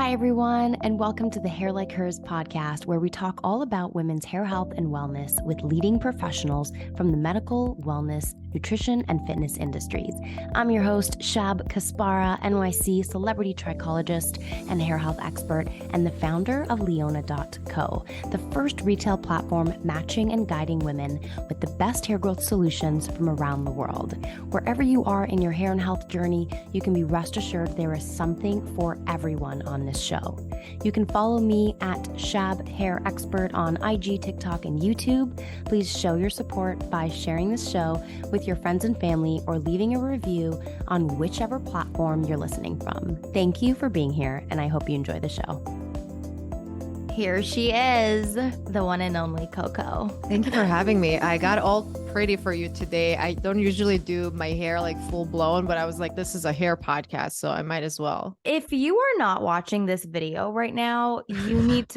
Hi, everyone, and welcome to the Hair Like Hers podcast, where we talk all about women's hair health and wellness with leading professionals from the medical, wellness, nutrition, and fitness industries. I'm your host, Shab Kaspara, NYC celebrity trichologist and hair health expert, and the founder of Leona.co, the first retail platform matching and guiding women with the best hair growth solutions from around the world. Wherever you are in your hair and health journey, you can be rest assured there is something for everyone on this show. You can follow me at Shab Hair Expert on IG, TikTok, and YouTube. Please show your support by sharing this show with your friends and family or leaving a review on whichever platform you're listening from. Thank you for being here, and I hope you enjoy the show. Here she is, the one and only Koko. Thank you for having me. I got all pretty for you today. I don't usually do my hair like full blown, but I was like, this is a hair podcast, so I might as well. If you are not watching this video right now, you need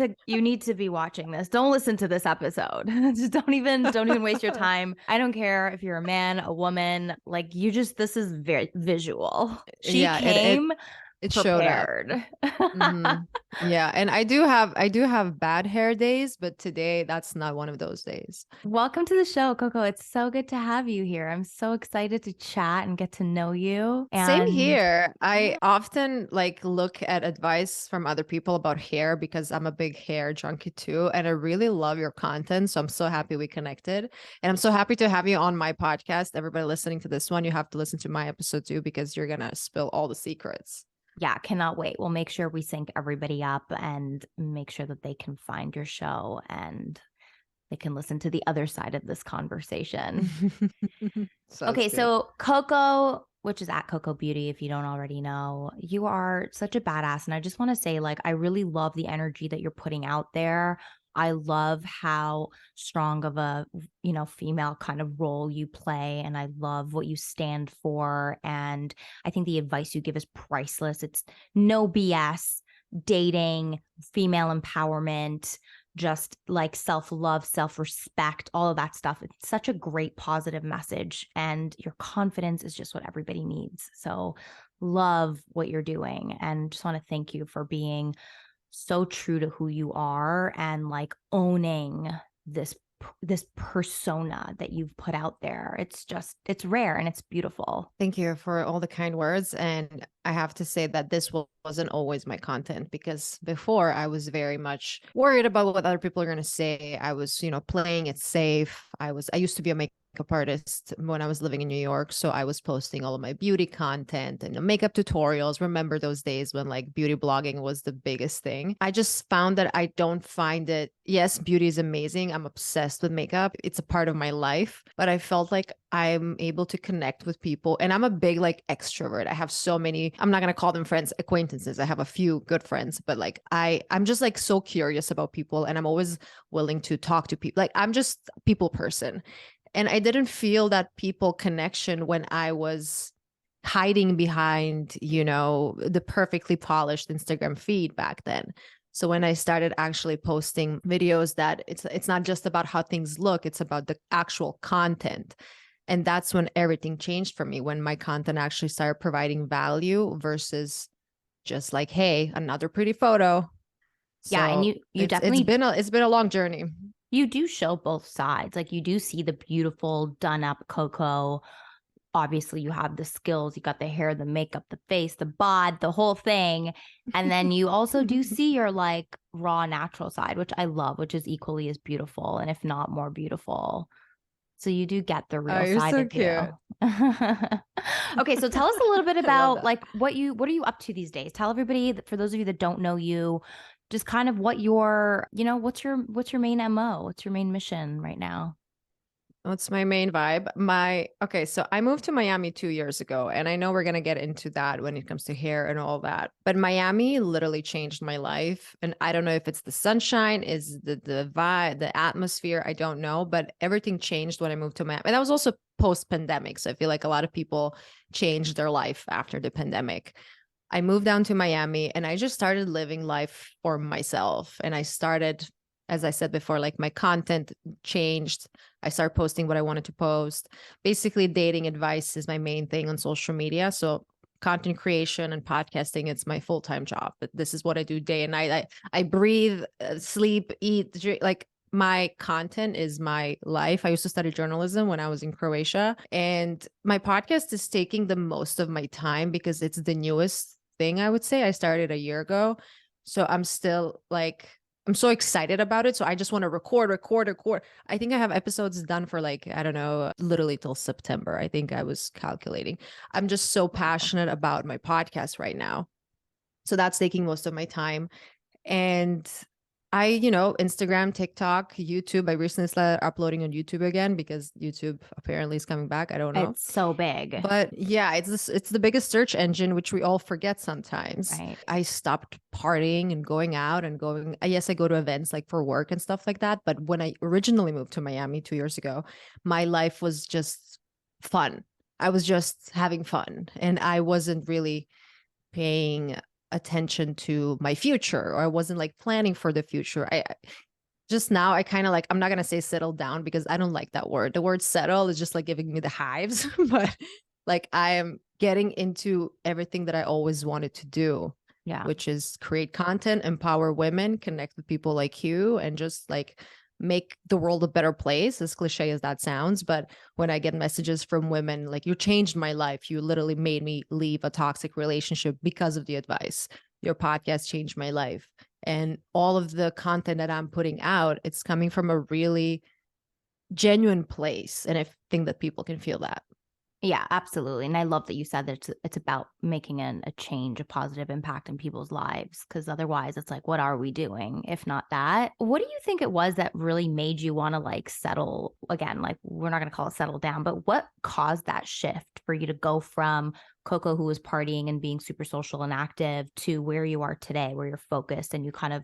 to be watching this. Don't listen to this episode. Just don't even waste your time. I don't care if you're a man, a woman, this is very visual. She came it prepared. Showed up. Mm-hmm. Yeah, and I do have bad hair days, but today that's not one of those days. Welcome to the show, Koko. It's so good to have you here. I'm so excited to chat and get to know you. Same here. I often look at advice from other people about hair because I'm a big hair junkie too, and I really love your content. So I'm so happy we connected, and I'm so happy to have you on my podcast. Everybody listening to this one, you have to listen to my episode too because you're gonna spill all the secrets. Yeah, cannot wait. We'll make sure we sync everybody up and make sure that they can find your show and they can listen to the other side of this conversation. Okay, so Koko, which is at Koko Beauty, if you don't already know, you are such a badass. And I just want to say, I really love the energy that you're putting out there. I love how strong of a, female kind of role you play. And I love what you stand for. And I think the advice you give is priceless. It's no BS, dating, female empowerment, just like self-love, self-respect, all of that stuff. It's such a great positive message. And your confidence is just what everybody needs. So love what you're doing. And just want to thank you for being so true to who you are and owning this persona that you've put out there. It's rare and it's beautiful. Thank you for all the kind words. And I have to say that this wasn't always my content because before I was very much worried about what other people are going to say. I was, playing it safe. I used to be a makeup artist when I was living in New York. So I was posting all of my beauty content and makeup tutorials. Remember those days when beauty blogging was the biggest thing. I just found that I don't find it. Yes, beauty is amazing. I'm obsessed with makeup. It's a part of my life, but I felt like I'm able to connect with people and I'm a big extrovert. I have so many, I'm not going to call them friends, acquaintances. I have a few good friends, but I'm just so curious about people and I'm always willing to talk to people. I'm just a people person. And I didn't feel that people connection when I was hiding behind, the perfectly polished Instagram feed back then. So when I started actually posting videos that it's not just about how things look, it's about the actual content. And that's when everything changed for me, when my content actually started providing value versus just hey, another pretty photo. Yeah, so and you definitely it's been a long journey. You do show both sides. You do see the beautiful done up Koko. Obviously you have the skills, you got the hair, the makeup, the face, the bod, the whole thing. And then you also do see your raw natural side, which I love, which is equally as beautiful and if not more beautiful. So you do get the real side of you. Okay, so tell us a little bit about what are you up to these days? Tell everybody, for those of you that don't know you, just kind of what your, what's your main MO? What's your main mission right now? What's my main vibe? So I moved to Miami 2 years ago, and I know we're going to get into that when it comes to hair and all that. But Miami literally changed my life. And I don't know if it's the sunshine, is the vibe, the atmosphere, I don't know. But everything changed when I moved to Miami. And that was also post-pandemic. So I feel like a lot of people changed their life after the pandemic. I moved down to Miami and I just started living life for myself. And I started, as I said before, my content changed. I started posting what I wanted to post. Basically, dating advice is my main thing on social media. So content creation and podcasting, it's my full-time job. This is what I do day and night. I breathe, sleep, eat, drink, like my content is my life. I used to study journalism when I was in Croatia, and my podcast is taking the most of my time because it's the newest thing, I would say. I started a year ago. So I'm still like, I'm so excited about it. So I just want to record. I think I have episodes done for like, I don't know, literally till September. I think I was calculating. I'm just so passionate about my podcast right now. So that's taking most of my time. And Instagram, TikTok, YouTube. I recently started uploading on YouTube again because YouTube apparently is coming back. I don't know. It's so big. But yeah, it's the biggest search engine, which we all forget sometimes. Right. I stopped partying and going out and yes, I go to events like for work and stuff like that. But when I originally moved to Miami 2 years ago, my life was just fun. I was just having fun, and I wasn't really paying attention to my future, or I wasn't like planning for the future. I just now I kind of like, I'm not going to say settle down because I don't like that word. The word settle is just like giving me the hives, but like I am getting into everything that I always wanted to do. Yeah. Which is create content, empower women, connect with people like you, and just like make the world a better place, as cliche as that sounds. But when I get messages from women like, you changed my life, you literally made me leave a toxic relationship because of the advice, your podcast changed my life, and all of the content that I'm putting out, it's coming from a really genuine place, and I think that people can feel that. Yeah, absolutely. And I love that you said that it's about making a change, a positive impact in people's lives, because otherwise it's like, what are we doing if not that? What do you think it was that really made you want to like settle again? Like, we're not going to call it settle down, but what caused that shift for you to go from Koko, who was partying and being super social and active, to where you are today, where you're focused and you kind of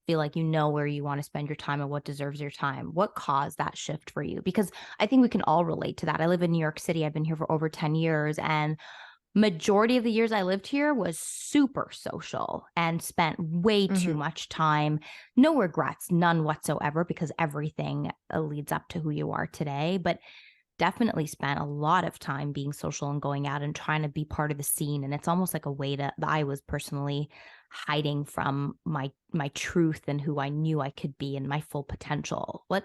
feel like you know where you want to spend your time and what deserves your time? What caused that shift for you? Because I think we can all relate to that. I live in New York City. I've been here for over 10 years, and majority of the years I lived here was super social and spent way too much time. No regrets, none whatsoever, because everything leads up to who you are today. But definitely spent a lot of time being social and going out and trying to be part of the scene. And it's almost like a way that I was personally hiding from my truth and who I knew I could be and my full potential. What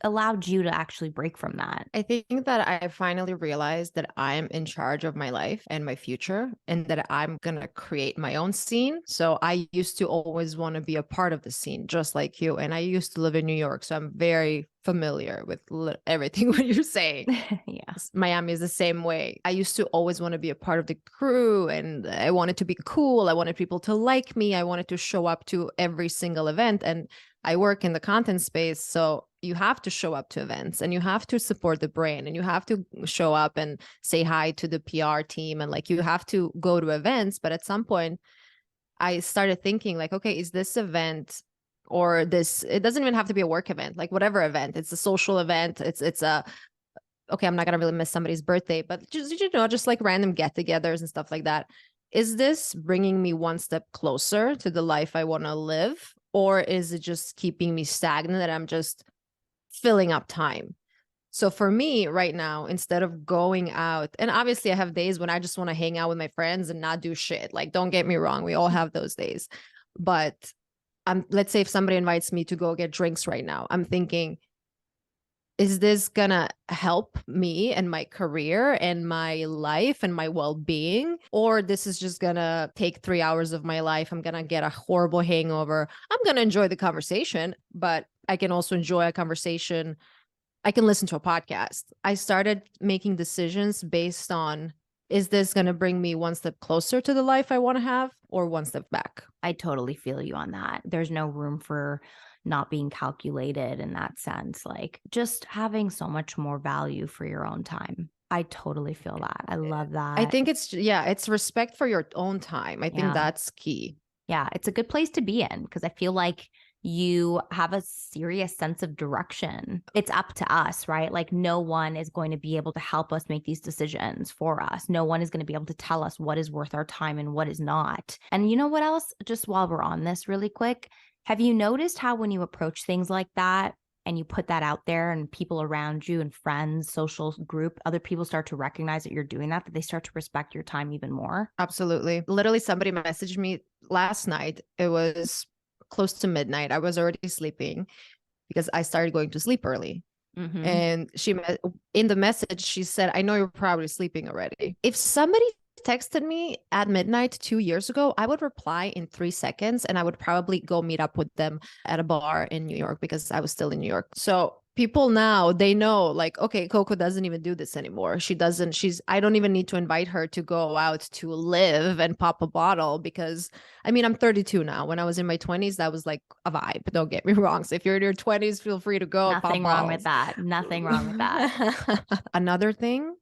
allowed you to actually break from that? I think that I finally realized that I'm in charge of my life and my future, and that I'm going to create my own scene. So I used to always want to be a part of the scene, just like you. And I used to live in New York, so I'm very familiar with everything what you're saying. Yeah. Miami is the same way. I used to always want to be a part of the crew, and I wanted to be cool. I wanted people to like me. I wanted to show up to every single event. And I work in the content space, so you have to show up to events, and you have to support the brand, and you have to show up and say hi to the PR team, and like you have to go to events. But at some point I started thinking like, okay, is this event, or this, it doesn't even have to be a work event, like whatever event, it's a social event, it's a, okay, I'm not gonna really miss somebody's birthday, but just like random get-togethers and stuff like that. Is this bringing me one step closer to the life I want to live, or is it just keeping me stagnant that I'm just filling up time? So for me right now, instead of going out, and obviously I have days when I just want to hang out with my friends and not do shit. Like, don't get me wrong, we all have those days. But let's say if somebody invites me to go get drinks right now, I'm thinking, is this gonna help me and my career and my life and my well-being? Or this is just gonna take 3 hours of my life. I'm gonna get a horrible hangover. I'm gonna enjoy the conversation, but I can also enjoy a conversation. I can listen to a podcast. I started making decisions based on, is this gonna bring me one step closer to the life I want to have, or one step back? I totally feel you on that. There's no room for not being calculated in that sense, like just having so much more value for your own time. I totally feel that. I love that. I think it's respect for your own time. I think that's key. Yeah, it's a good place to be in, because I feel like you have a serious sense of direction. It's up to us, right? Like, no one is going to be able to help us make these decisions for us. No one is going to be able to tell us what is worth our time and what is not. And you know what else? Just while we're on this really quick, have you noticed how when you approach things like that, and you put that out there and people around you and friends, social group, other people start to recognize that you're doing that they start to respect your time even more. Absolutely. Literally, somebody messaged me last night. It was close to midnight. I was already sleeping because I started going to sleep early. Mm-hmm. And in the message, she said, I know you're probably sleeping already. If somebody texted me at midnight 2 years ago, I would reply in 3 seconds, and I would probably go meet up with them at a bar in New York because I was still in New York. So people now, they know, like, okay, Coco doesn't even do this anymore. I don't even need to invite her to go out to live and pop a bottle because, I mean, I'm 32 now. When I was in my 20s, that was like a vibe. Don't get me wrong. So if you're in your 20s, feel free to go. Nothing pop wrong bottles. with that. Nothing wrong with that. Another thing,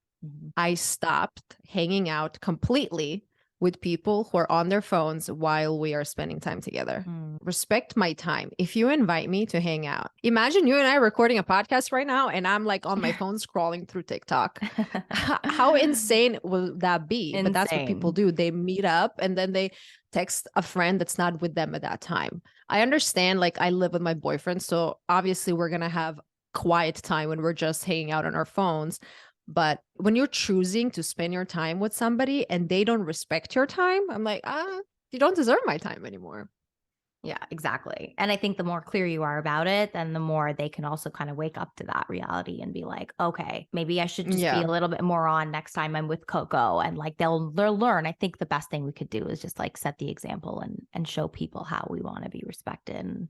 I stopped hanging out completely with people who are on their phones while we are spending time together. Respect my time. If you invite me to hang out, imagine you and I recording a podcast right now and I'm like on my phone scrolling through TikTok. How insane will that be? Insane. But that's what people do. They meet up and then they text a friend that's not with them at that time. I understand, like, I live with my boyfriend, so obviously we're going to have quiet time when we're just hanging out on our phones. But when you're choosing to spend your time with somebody and they don't respect your time, I'm like, you don't deserve my time anymore. Yeah, exactly. And I think the more clear you are about it, then the more they can also kind of wake up to that reality and be like, okay, maybe I should just be a little bit more on next time I'm with Coco. And like they'll learn. I think the best thing we could do is just like set the example and show people how we want to be respected and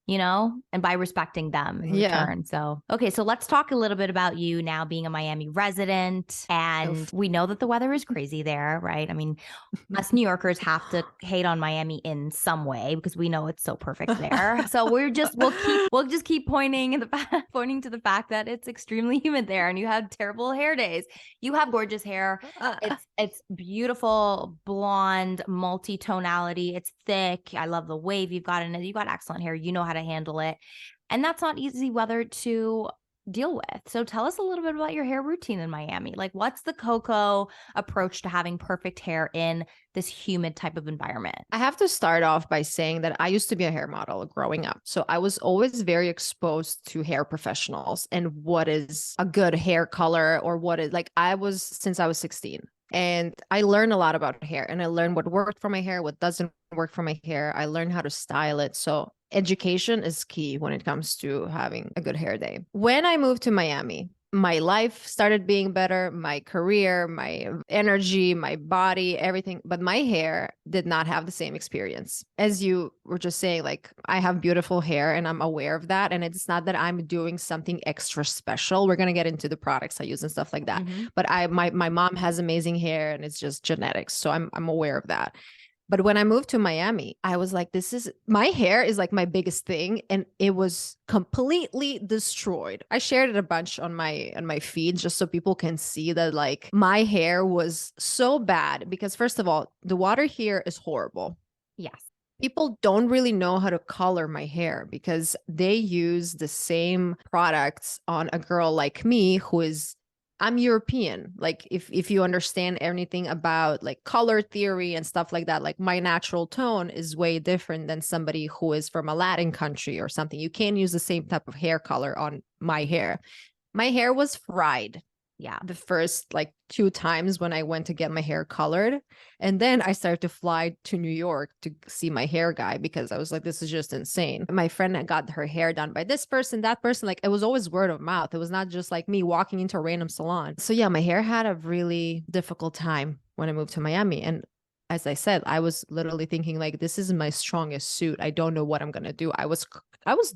and by respecting them in return. So, okay, so let's talk a little bit about you now being a Miami resident. And we know that the weather is crazy there, right? I mean, us New Yorkers have to hate on Miami in some way because we know it's so perfect there. So we'll just keep pointing to the fact that it's extremely humid there and you have terrible hair days. You have gorgeous hair. It's beautiful, blonde, multi-tonality. It's thick. I love the wave you've got in it. You got excellent hair. You know how to handle it. And that's not easy weather to deal with. So tell us a little bit about your hair routine in Miami. Like, what's the Coco approach to having perfect hair in this humid type of environment? I have to start off by saying that I used to be a hair model growing up. So I was always very exposed to hair professionals and what is a good hair color or what is since I was 16. And I learned a lot about hair and I learned what worked for my hair, what doesn't work for my hair. I learned how to style it. So education is key when it comes to having a good hair day. When I moved to Miami, my life started being better, my career, my energy, my body, everything. But my hair did not have the same experience. As you were just saying, like, I have beautiful hair and I'm aware of that. And it's not that I'm doing something extra special. We're going to get into the products I use and stuff like that. But my mom has amazing hair and it's just genetics. So I'm aware of that. But when I moved to Miami, I was like, my hair is like my biggest thing. And it was completely destroyed. I shared it a bunch on my feed just so people can see that like my hair was so bad because first of all, the water here is horrible. Yes. People don't really know how to color my hair because they use the same products on a girl like me I'm European. Like if you understand anything about like color theory and stuff like that, like my natural tone is way different than somebody who is from a Latin country or something. You can't use the same type of hair color on my hair. My hair was fried. Yeah. The first like 2 times when I went to get my hair colored. And then I started to fly to New York to see my hair guy because I was like, this is just insane. My friend had got her hair done by this person, that person. Like it was always word of mouth. It was not just like me walking into a random salon. So yeah, my hair had a really difficult time when I moved to Miami. And as I said, I was literally thinking like, this is my strongest suit. I don't know what I'm going to do. I was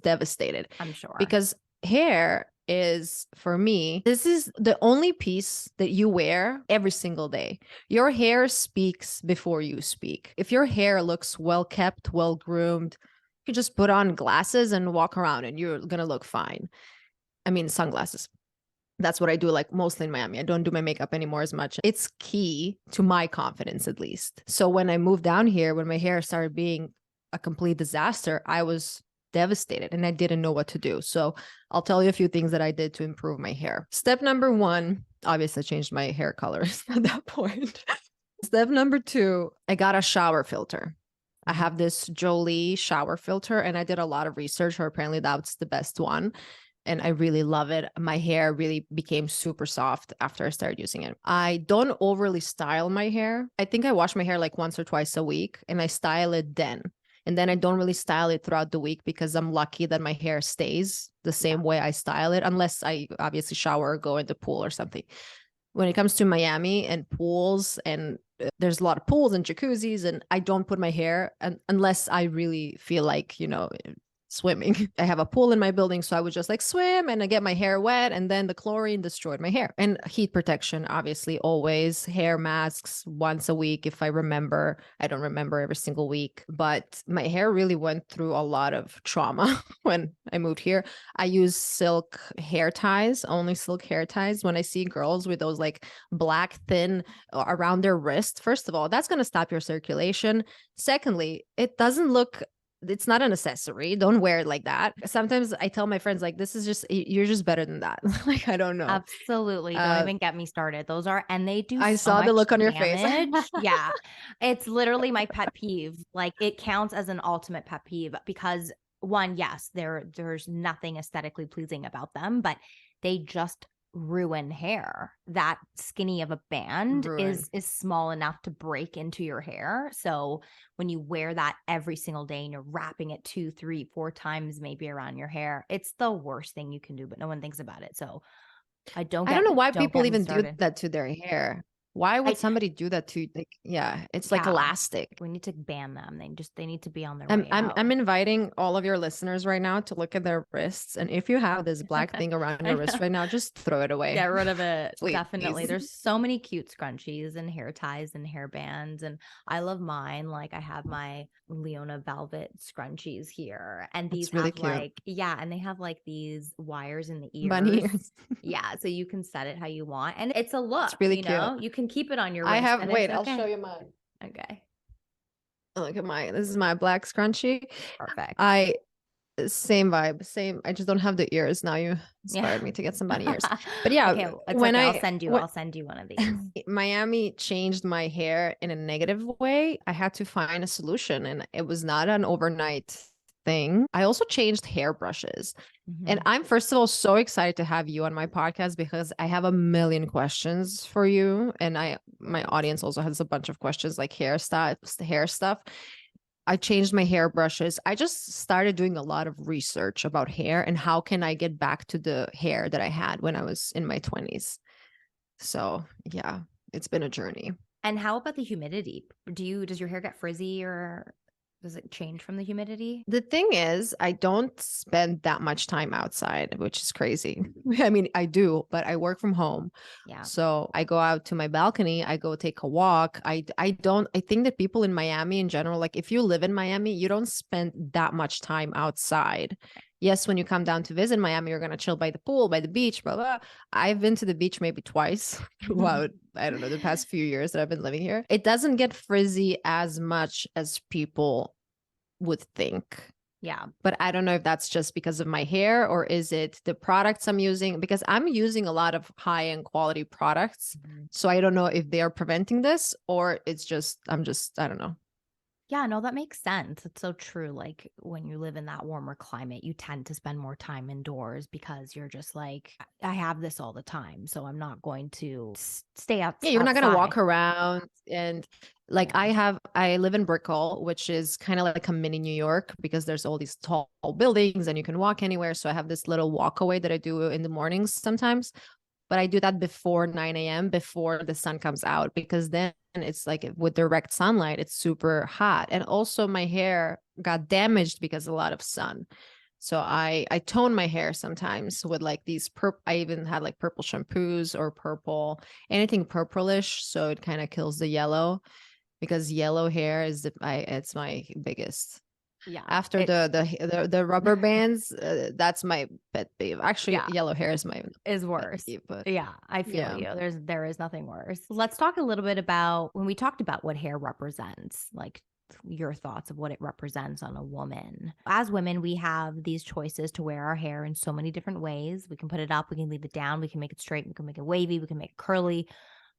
devastated. I'm sure. Because hair is, for me, this is the only piece that you wear every single day. Your hair speaks before you speak. If your hair looks well kept, well groomed, you just put on glasses and walk around and you're going to look fine. I mean, sunglasses. That's what I do, like mostly in Miami. I don't do my makeup anymore as much. It's key to my confidence, at least. So when I moved down here, when my hair started being a complete disaster, I was devastated and I didn't know what to do. So I'll tell you a few things that I did to improve my hair. Step number 1, obviously I changed my hair colors at that point. Step number 2, I got a shower filter. I have this Jolie shower filter and I did a lot of research, or apparently that's the best one. and I really love it. My hair really became super soft after I started using it. I don't overly style my hair. I think I wash my hair like once or twice a week, and I style it then. And then I don't really style it throughout the week because I'm lucky that my hair stays the same way I style it, unless I obviously shower or go in the pool or something. When it comes to Miami and pools, and there's a lot of pools and jacuzzis, and I don't put my hair unless I really feel like, swimming. I have a pool in my building, so I would just like swim and I get my hair wet, and then the chlorine destroyed my hair. And heat protection, obviously, always. Hair masks once a week if I remember. I don't remember every single week, but my hair really went through a lot of trauma when I moved here. I use silk hair ties, only silk hair ties. When I see girls with those like black thin around their wrist, first of all, that's going to stop your circulation. Secondly, it doesn't look, it's not an accessory. Don't wear it like that. Sometimes I tell my friends, like, this is just, you're just better than that. Like, I don't know. Absolutely. Don't even get me started. Those are, and they do I so saw the much look on your damage. face. Yeah. It's literally my pet peeve. Like, it counts as an ultimate pet peeve because, one, yes, there's nothing aesthetically pleasing about them, but they just ruin hair. That skinny of a band is small enough to break into your hair. So when you wear that every single day and you're wrapping it 2, 3, 4 times maybe around your hair, it's the worst thing you can do, but no one thinks about it. So I don't know why don't people get me even do started. that to their hair. Why would somebody do that to, like, it's like elastic. We need to ban them. They need to be on their I'm way out. I'm inviting all of your listeners right now to look at their wrists, and if you have this black thing around your wrist right now, just throw it away. Get rid of it. Please. Definitely. There's so many cute scrunchies and hair ties and hair bands, and I love mine. Like, I have my Leona velvet scrunchies here, and these really have cute. like, and they have like these wires in the ears. Bunny ears. Yeah, so you can set it how you want, and it's a look. It's really cute. You can keep it on your wrist. I'll show you mine. Okay. Look at this is my black scrunchie. Perfect. Same vibe, same. I just don't have the ears. Now you inspired me to get some bunny ears. But yeah, okay, I'll send you one of these. Miami changed my hair in a negative way. I had to find a solution, and it was not an overnight thing. I also changed hairbrushes. And I'm, first of all, so excited to have you on my podcast because I have a million questions for you. And my audience also has a bunch of questions like hair stuff. I changed my hairbrushes. I just started doing a lot of research about hair and how can I get back to the hair that I had when I was in my 20s. So yeah, it's been a journey. And how about the humidity? Does your hair get frizzy, or does it change from the humidity? The thing is, I don't spend that much time outside, which is crazy. I mean, I do, but I work from home. Yeah. So I go out to my balcony, I go take a walk. I think that people in Miami in general, like if you live in Miami, you don't spend that much time outside. Yes, when you come down to visit Miami, you're going to chill by the pool, by the beach, blah, blah. I've been to the beach maybe twice throughout, I don't know, the past few years that I've been living here. It doesn't get frizzy as much as people would think. Yeah. But I don't know if that's just because of my hair or is it the products I'm using, because I'm using a lot of high-end quality products. So I don't know if they are preventing this or it's just, I don't know. Yeah, no, that makes sense. It's so true. Like when you live in that warmer climate, you tend to spend more time indoors because you're just like, I have this all the time. So I'm not going to stay out. Yeah, you're not going to walk around. And like I live in Brickell, which is kind of like a mini New York because there's all these tall buildings and you can walk anywhere. So I have this little walkaway that I do in the mornings sometimes. But I do that before 9 a.m., before the sun comes out, because then it's like with direct sunlight, it's super hot. And also my hair got damaged because of a lot of sun. So I tone my hair sometimes with like these I even had like purple shampoos or anything purplish. So it kind of kills the yellow because yellow hair it's my biggest. Yeah. After the rubber bands, that's my pet peeve. Actually, yellow hair is worse. Peeve, but yeah, I feel you. There is nothing worse. Let's talk a little bit about when we talked about what hair represents, like your thoughts of what it represents on a woman. As women, we have these choices to wear our hair in so many different ways. We can put it up, we can leave it down, we can make it straight, we can make it wavy, we can make it curly,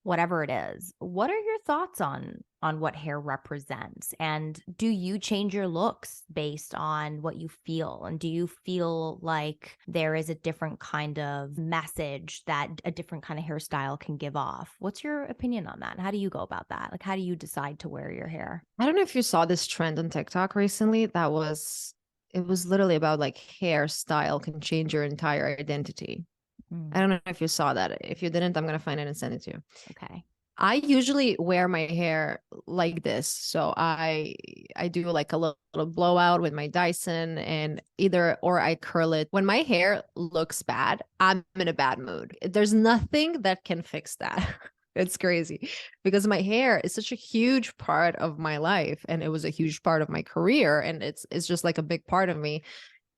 whatever it is. What are your thoughts on on what hair represents? And do you change your looks based on what you feel? And do you feel like there is a different kind of message that a different kind of hairstyle can give off? What's your opinion on that? How do you go about that? Like, how do you decide to wear your hair? I don't know if you saw this trend on TikTok recently. It was literally about like hairstyle can change your entire identity. I don't know if you saw that. If you didn't, I'm going to find it and send it to you. Okay. I usually wear my hair like this. So I do like a little blowout with my Dyson and or I curl it. When my hair looks bad, I'm in a bad mood. There's nothing that can fix that. It's crazy because my hair is such a huge part of my life and it was a huge part of my career and it's just like a big part of me.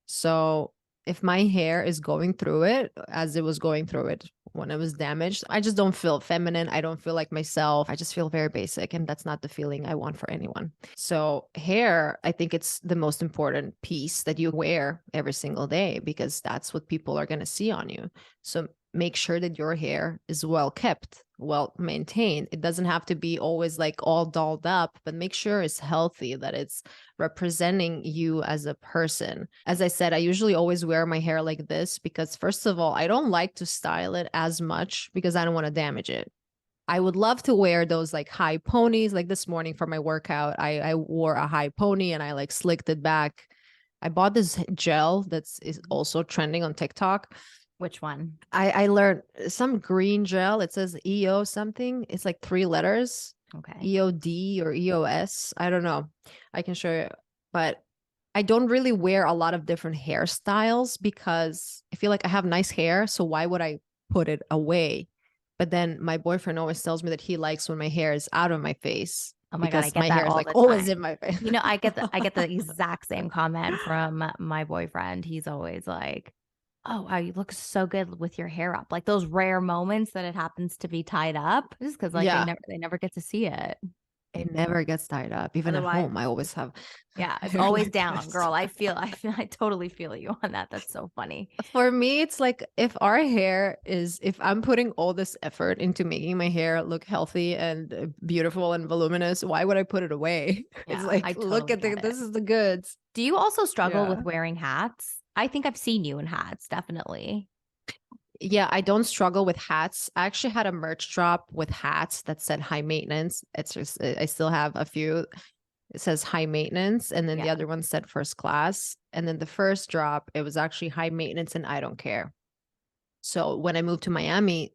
So if my hair is going through it as it was going through it when it was damaged, I just don't feel feminine. I don't feel like myself. I just feel very basic. And that's not the feeling I want for anyone. So hair, I think it's the most important piece that you wear every single day because that's what people are going to see on you. So make sure that your hair is well kept, well maintained. It doesn't have to be always like all dolled up, but make sure it's healthy, that it's representing you as a person. As I said, I usually always wear my hair like this because first of all, I don't like to style it as much because I don't want to damage it. I would love to wear those like high ponies. Like this morning for my workout, I wore a high pony and I like slicked it back. I bought this gel is also trending on TikTok. Which one? I learned some green gel. It says EO something. It's like 3 letters. Okay. EOD or EOS. I don't know. I can show you. But I don't really wear a lot of different hairstyles because I feel like I have nice hair. So why would I put it away? But then my boyfriend always tells me that he likes when my hair is out of my face. Oh my God, I get my that hair is all like the always time. in my face. You know, I get the exact same comment from my boyfriend. He's always like, "Oh, wow, you look so good with your hair up." Like those rare moments that it happens to be tied up, just because like Yeah. they never get to see it. It never gets tied up. Even at Otherwise, home, I always have yeah, it's hair always like down, this. girl. I totally feel you on that. That's so funny. For me, it's like if I'm putting all this effort into making my hair look healthy and beautiful and voluminous, why would I put it away? It's Yeah, I like, look totally at get it. this is the goods. Do you also struggle Yeah. with wearing hats? I think I've seen you in hats, definitely. Yeah, I don't struggle with hats. I actually had a merch drop with hats that said high maintenance. It's just, I still have a few. It says high maintenance. And then the Yeah. other one said first class. And then the first drop, it was actually high maintenance and I don't care. So when I moved to Miami,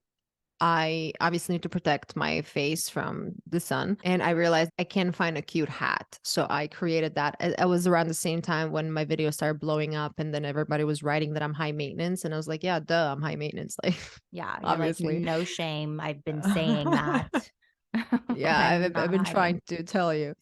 I obviously need to protect my face from the sun. And I realized I can't find a cute hat. So I created that. It was around the same time when my video started blowing up and then everybody was writing that I'm high maintenance. And I was like, yeah, duh, I'm high maintenance. Like, Yeah, you're like, obviously. no shame. I've been saying that. Yeah, I'm I've not been hiding. trying to tell you.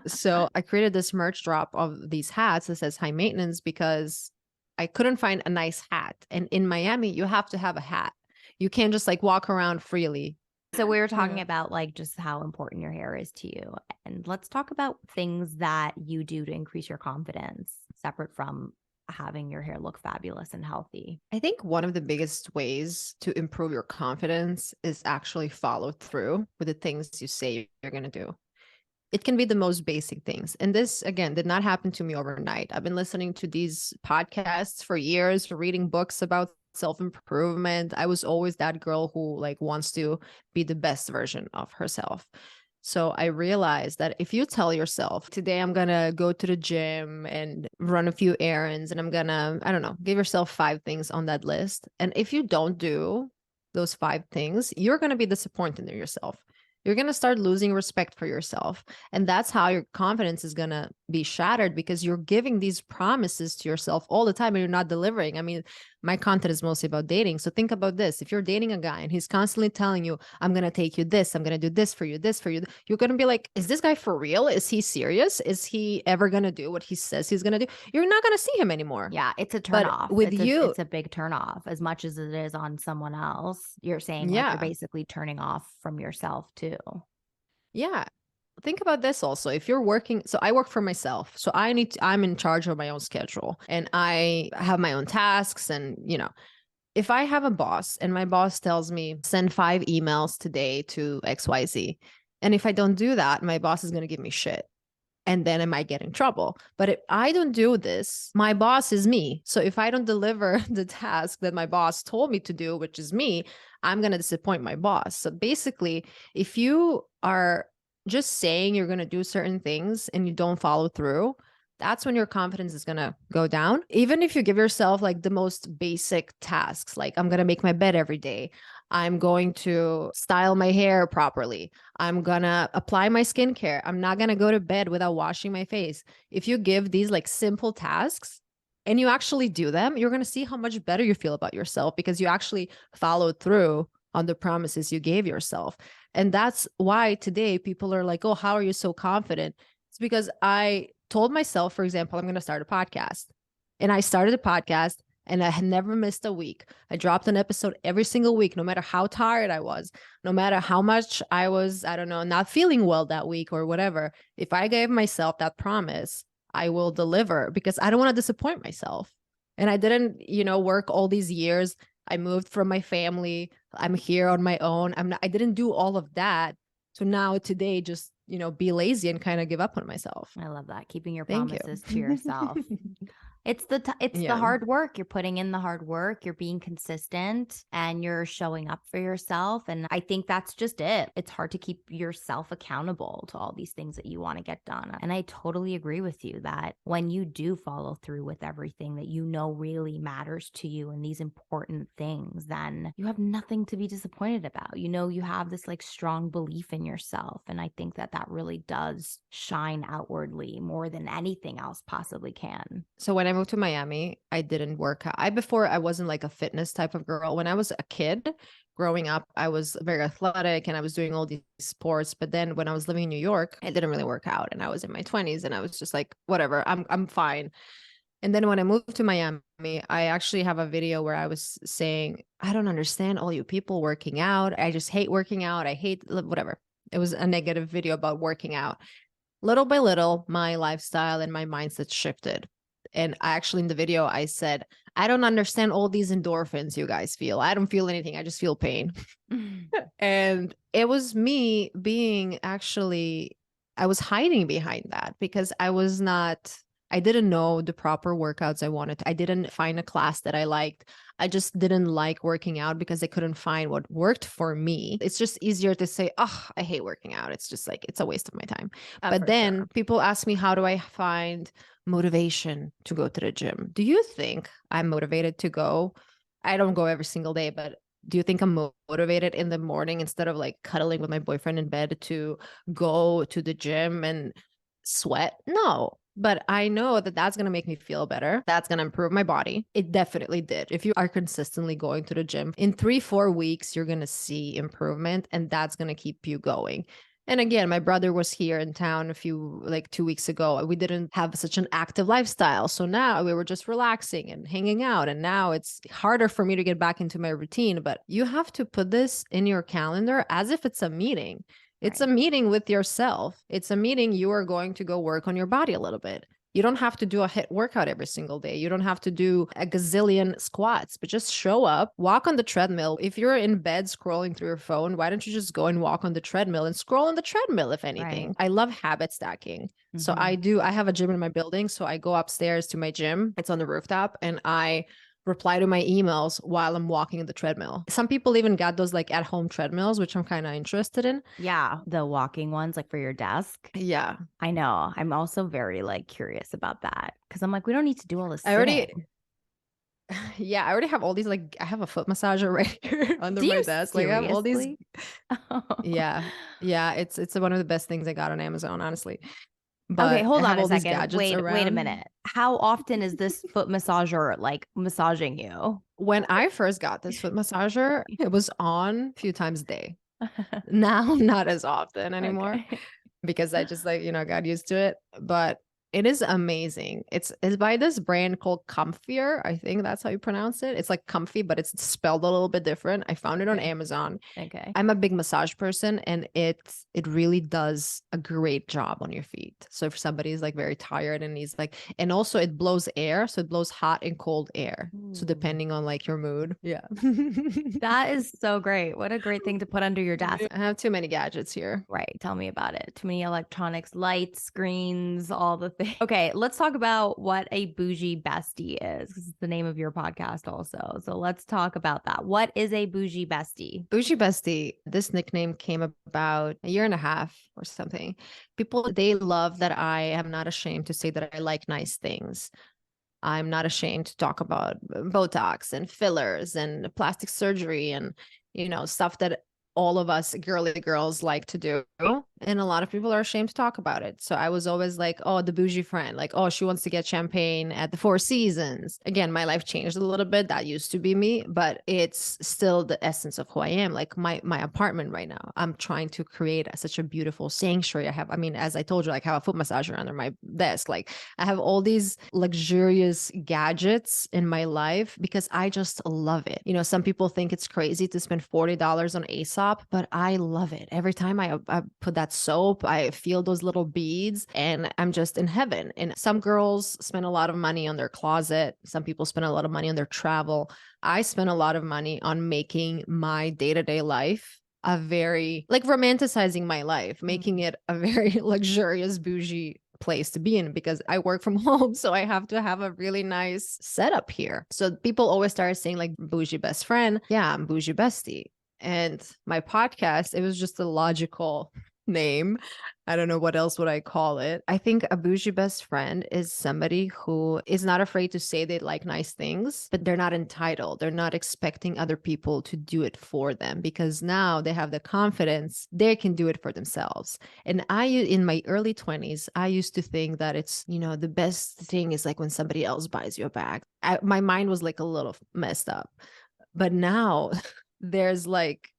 So I created this merch drop of these hats that says high maintenance because I couldn't find a nice hat. And in Miami, you have to have a hat. You can't just like walk around freely. So we were talking Yeah. about like just how important your hair is to you. And let's talk about things that you do to increase your confidence, separate from having your hair look fabulous and healthy. I think one of the biggest ways to improve your confidence is actually follow through with the things you say you're going to do. It can be the most basic things. And this, again, did not happen to me overnight. I've been listening to these podcasts for years, reading books about self-improvement. I was always that girl who like wants to be the best version of herself. So I realized that if you tell yourself, today I'm going to go to the gym and run a few errands and I'm going to, I don't know, give yourself 5 things on that list. And if you don't do those 5 things, you're going to be disappointed in yourself. You're going to start losing respect for yourself. And that's how your confidence is going to be shattered because you're giving these promises to yourself all the time and you're not delivering. I mean, my content is mostly about dating. So think about this. If you're dating a guy and he's constantly telling you, I'm going to take you this, I'm going to do this for you, you're going to be like, is this guy for real? Is he serious? Is he ever going to do what he says he's going to do? You're not going to see him anymore. Yeah, it's a turnoff. With It's a big turnoff as much as it is on someone else. You're saying like you're basically turning off from yourself too. Yeah. Think about this also. If you're working, so I work for myself. So I'm in charge of my own schedule and I have my own tasks. And, if I have a boss and my boss tells me, send 5 emails today to XYZ, And if I don't do that, my boss is going to give me shit. And then I might get in trouble. But if I don't do this, my boss is me. So if I don't deliver the task that my boss told me to do, which is me, I'm going to disappoint my boss. So basically, if you are just saying you're going to do certain things and you don't follow through, that's when your confidence is going to go down. Even if you give yourself like the most basic tasks, like I'm going to make my bed every day, I'm going to style my hair properly, I'm going to apply my skincare, I'm not going to go to bed without washing my face. If you give these like simple tasks and you actually do them, you're going to see how much better you feel about yourself because you actually followed through on the promises you gave yourself. And that's why today people are like, oh, how are you so confident? It's because I told myself, for example, I'm going to start a podcast. And I started a podcast and I had never missed a week. I dropped an episode every single week, no matter how tired I was, no matter how much I was, I don't know, not feeling well that week or whatever. If I gave myself that promise, I will deliver because I don't want to disappoint myself. And I didn't, work all these years. I moved from my family. I'm here on my own. I didn't do all of that. So now today, just, be lazy and kind of give up on myself. I love that. Keeping your Thank you. promises to yourself. It's the Yeah. hard work. You're putting in the hard work. You're being consistent and you're showing up for yourself. And I think that's just it. It's hard to keep yourself accountable to all these things that you want to get done. And I totally agree with you that when you do follow through with everything that you know really matters to you and these important things, then you have nothing to be disappointed about. You have this like strong belief in yourself. And I think that really does shine outwardly more than anything else possibly can. So when I moved to Miami, I didn't work out. Before I wasn't like a fitness type of girl. When I was a kid growing up, I was very athletic and I was doing all these sports. But then when I was living in New York, I didn't really work out and I was in my 20s and I was just like, whatever, I'm fine. And then when I moved to Miami, I actually have a video where I was saying, I don't understand all you people working out. I just hate working out. I hate whatever. It was a negative video about working out. Little by little, my lifestyle and my mindset shifted. And I actually in the video, I said, I don't understand all these endorphins you guys feel. I don't feel anything. I just feel pain. And it was me being I was hiding behind that because I didn't know the proper workouts I wanted. I didn't find a class that I liked. I just didn't like working out because I couldn't find what worked for me. It's just easier to say, oh, I hate working out. It's just like, it's a waste of my time. But then people ask me, how do I find motivation to go to the gym? Do you think I'm motivated to go? I don't go every single day, but do you think I'm motivated in the morning instead of like cuddling with my boyfriend in bed to go to the gym and sweat? No. But I know that that's going to make me feel better. That's going to improve my body. It definitely did. If you are consistently going to the gym, in 3-4 weeks, you're going to see improvement and that's going to keep you going. And again, my brother was here in town 2 weeks ago. We didn't have such an active lifestyle. So now we were just relaxing and hanging out. And now it's harder for me to get back into my routine. But you have to put this in your calendar as if it's a meeting. It's a meeting with yourself. It's a meeting you are going to go work on your body a little bit. You don't have to do a HIIT workout every single day. You don't have to do a gazillion squats, but just show up, walk on the treadmill. If you're in bed scrolling through your phone, why don't you just go and walk on the treadmill and scroll on the treadmill, if anything? Right. I love habit stacking. Mm-hmm. So I have a gym in my building. So I go upstairs to my gym. It's on the rooftop and I reply to my emails while I'm walking on the treadmill. Some people even got those like at home treadmills, which I'm kind of interested in. Yeah. The walking ones like for your desk. Yeah. I know. I'm also very like curious about that because I'm like, we don't need to do all this. I already have all these, like, I have a foot massager right here under my desk. Like I have all these. Yeah. It's one of the best things I got on Amazon, honestly. But okay, hold on a second. Wait a minute. How often is this foot massager like massaging you? When I first got this foot massager, it was on a few times a day. Now, not as often anymore because I just got used to it. But It is amazing. It's by this brand called Comfier. I think that's how you pronounce it. It's like comfy, but it's spelled a little bit different. I found it on Okay. Amazon. Okay. I'm a big massage person, and it really does a great job on your feet. So if somebody's like very tired and needs like, and also it blows air, so it blows hot and cold air. So Ooh. depending on like your mood. Yeah. That is so great. What a great thing to put under your desk. I have too many gadgets here. Right. Tell me about it. Too many electronics, lights, screens, all the things. Okay. Let's talk about what a bougie bestie is. This is the name of your podcast also. So let's talk about that. What is a bougie bestie? Bougie Bestie, this nickname came about a year and a half or something. People, they love that I am not ashamed to say that I like nice things. I'm not ashamed to talk about Botox and fillers and plastic surgery and, stuff that all of us girly girls like to do. And a lot of people are ashamed to talk about it. So I was always like, oh, the bougie friend, like, oh, she wants to get champagne at the Four Seasons. Again, my life changed a little bit. That used to be me, but it's still the essence of who I am. Like my apartment right now, I'm trying to create such a beautiful sanctuary. As I told you, like, I have a foot massager under my desk. Like I have all these luxurious gadgets in my life because I just love it. Some people think it's crazy to spend $40 on Aesop, but I love it. Every time I put that soap, I feel those little beads and I'm just in heaven. And some girls spend a lot of money on their closet. Some people spend a lot of money on their travel. I spend a lot of money on making my day-to-day life a very, like, romanticizing my life, making it a very luxurious, bougie place to be in because I work from home. So I have to have a really nice setup here. So people always start saying like bougie best friend. Yeah, I'm bougie bestie. And my podcast, it was just a logical name. I don't know what else would I call it. I think a bougie best friend is somebody who is not afraid to say they like nice things, but they're not entitled. They're not expecting other people to do it for them because now they have the confidence they can do it for themselves. And in my early 20s, I used to think that it's, the best thing is like when somebody else buys you a bag. My mind was like a little messed up. But now there's like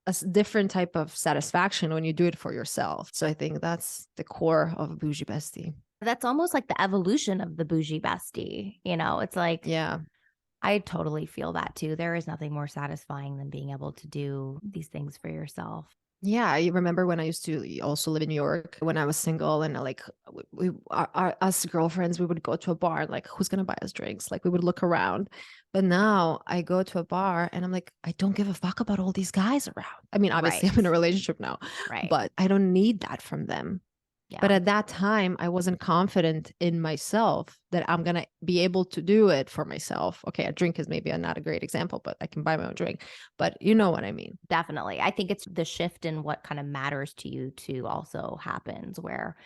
a different type of satisfaction when you do it for yourself. So I think that's the core of a bougie bestie. That's almost like the evolution of the bougie bestie. It's like, yeah, I totally feel that too. There is nothing more satisfying than being able to do these things for yourself. Yeah, I remember when I used to also live in New York when I was single, and like us girlfriends, we would go to a bar and like, who's gonna buy us drinks? Like we would look around. But now I go to a bar and I'm like, I don't give a fuck about all these guys around. I mean, obviously I'm in a relationship now, Right. but I don't need that from them. Yeah. But at that time, I wasn't confident in myself that I'm going to be able to do it for myself. Okay, a drink is maybe not a great example, but I can buy my own drink. But you know what I mean. Definitely. I think it's the shift in what kind of matters to you too also happens where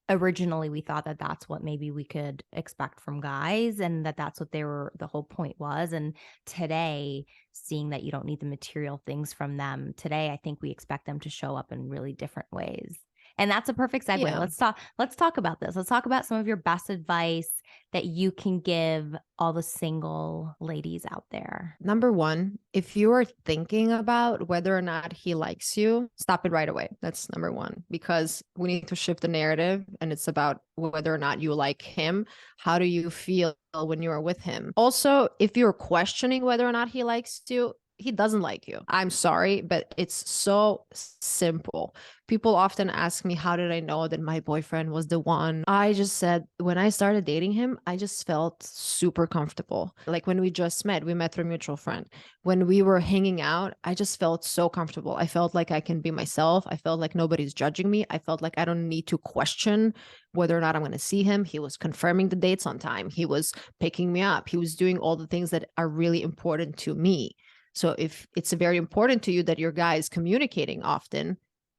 originally we thought that that's what maybe we could expect from guys and that's what the whole point was. And today, seeing that you don't need the material things from them, today, I think we expect them to show up in really different ways. And that's a perfect segue. Yeah. Let's talk about this. Let's talk about some of your best advice that you can give all the single ladies out there. Number one, if you are thinking about whether or not he likes you, stop it right away. That's number one, because we need to shift the narrative and it's about whether or not you like him. How do you feel when you are with him? Also, if you're questioning whether or not he likes you, he doesn't like you. I'm sorry, but it's so simple. People often ask me, how did I know that my boyfriend was the one? I just said, when I started dating him, I just felt super comfortable. Like when we just met, we met through a mutual friend. When we were hanging out, I just felt so comfortable. I felt like I can be myself. I felt like nobody's judging me. I felt like I don't need to question whether or not I'm going to see him. He was confirming the dates on time. He was picking me up. He was doing all the things that are really important to me. So if it's very important to you that your guy is communicating often,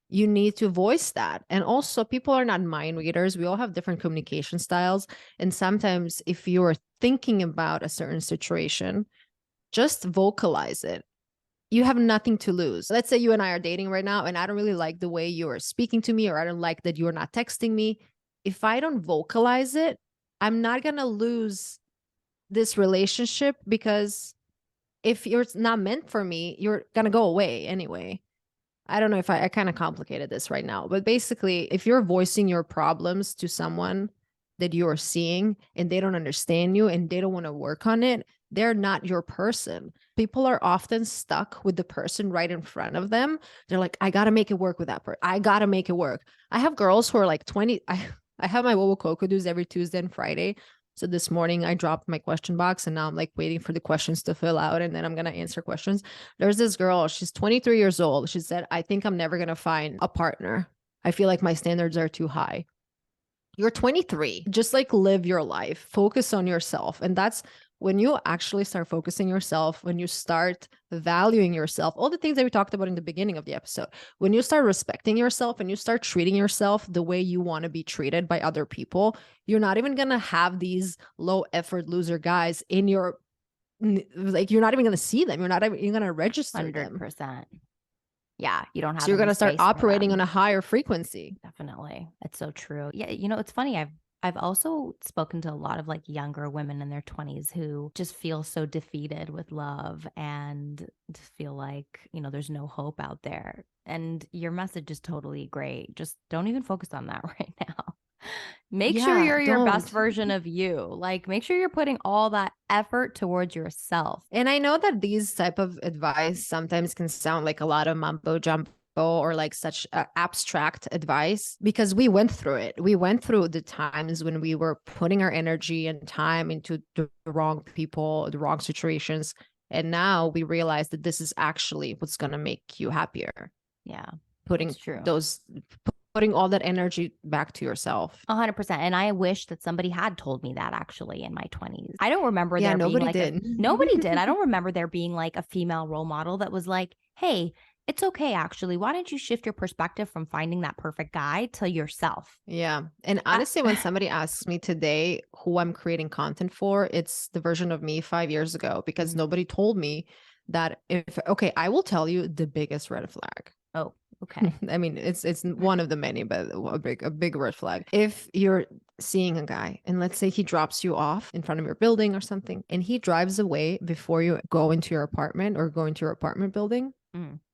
you need to voice that. And also, people are not mind readers. We all have different communication styles. And sometimes if you're thinking about a certain situation, just vocalize it. You have nothing to lose. Let's say you and I are dating right now, and I don't really like the way you are speaking to me, or I don't like that you're not texting me. If I don't vocalize it, I'm not going to lose this relationship, because if you're not meant for me, you're going to go away anyway. I don't know if I kind of complicated this right now, but basically, if you're voicing your problems to someone, that you are seeing and they don't understand you and they don't want to work on it, they're not your person. People are often stuck with the person right in front of them. They're like, I got to make it work with that person. I got to make it work. I have girls who are like 20. I have my Wowo Coco dues every Tuesday and Friday. So this morning I dropped my question box and now I'm like waiting for the questions to fill out and then I'm going to answer questions. There's this girl, she's 23 years old. She said, I think I'm never going to find a partner. I feel like my standards are too high. You're 23. Just like live your life, focus on yourself. And that's when you actually start focusing yourself, when you start valuing yourself, all the things that we talked about in the beginning of the episode, when you start respecting yourself and you start treating yourself the way you want to be treated by other people, you're not even going to have these low effort loser guys in your, like, you're not even going to see them. You're not even going to register 100%. them. Yeah, you don't have. So you're going to start operating on a higher frequency. Definitely. It's so true. Yeah, it's funny. I've also spoken to a lot of like younger women in their 20s who just feel so defeated with love and just feel like, there's no hope out there. And your message is totally great. Just don't even focus on that right now. Make sure you're your best version of you. Like, make sure you're putting all that effort towards yourself. And I know that these type of advice sometimes can sound like a lot of mumbo jumbo or like such abstract advice because we went through it. We went through the times when we were putting our energy and time into the wrong people, the wrong situations. And now we realize that this is actually what's going to make you happier. Yeah. Putting all that energy back to yourself. 100%. And I wish that somebody had told me that actually in my 20s. I don't remember there being nobody like did. Nobody did. I don't remember there being like a female role model that was like, hey, it's okay, actually. Why don't you shift your perspective from finding that perfect guy to yourself? Yeah. And honestly, when somebody asks me today who I'm creating content for, it's the version of me 5 years ago because nobody told me that I will tell you the biggest red flag. Oh, okay. I mean, it's one of the many, but a big red flag. If you're seeing a guy and let's say he drops you off in front of your building or something and he drives away before you go into your apartment or go into your apartment building,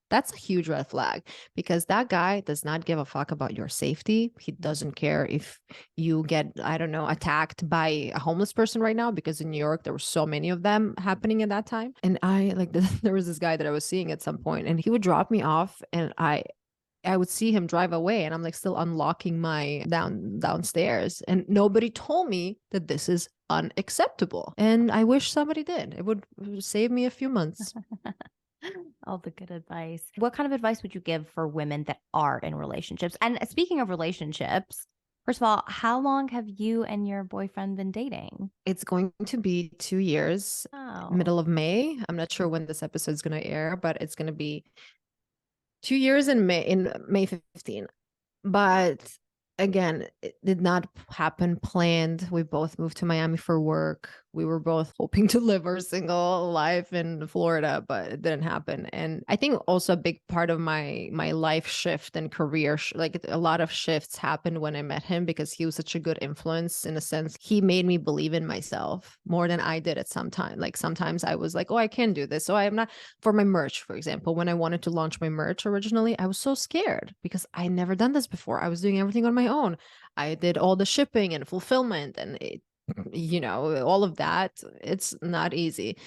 that's a huge red flag because that guy does not give a fuck about your safety. He doesn't care if you get, I don't know, attacked by a homeless person right now because in New York, there were so many of them happening at that time. And there was this guy that I was seeing at some point and he would drop me off and I would see him drive away and I'm like still unlocking my downstairs and nobody told me that this is unacceptable. And I wish somebody did. It would save me a few months. All the good advice. What kind of advice would you give for women that are in relationships? And speaking of relationships, first of all, how long have you and your boyfriend been dating? It's going to be 2 years, middle of May. I'm not sure when this episode is going to air, but it's going to be 2 years in May 15. But again, it did not happen planned. We both moved to Miami for work. We were both hoping to live our single life in Florida, but it didn't happen. And I think also a big part of my life shift and career, like a lot of shifts happened when I met him because he was such a good influence in a sense. He made me believe in myself more than I did at some time. Like sometimes I was like, oh, I can do this. So I am not for my merch, for example, when I wanted to launch my merch originally, I was so scared because I never done this before. I was doing everything on my own. I did all the shipping and fulfillment and all of that. It's not easy.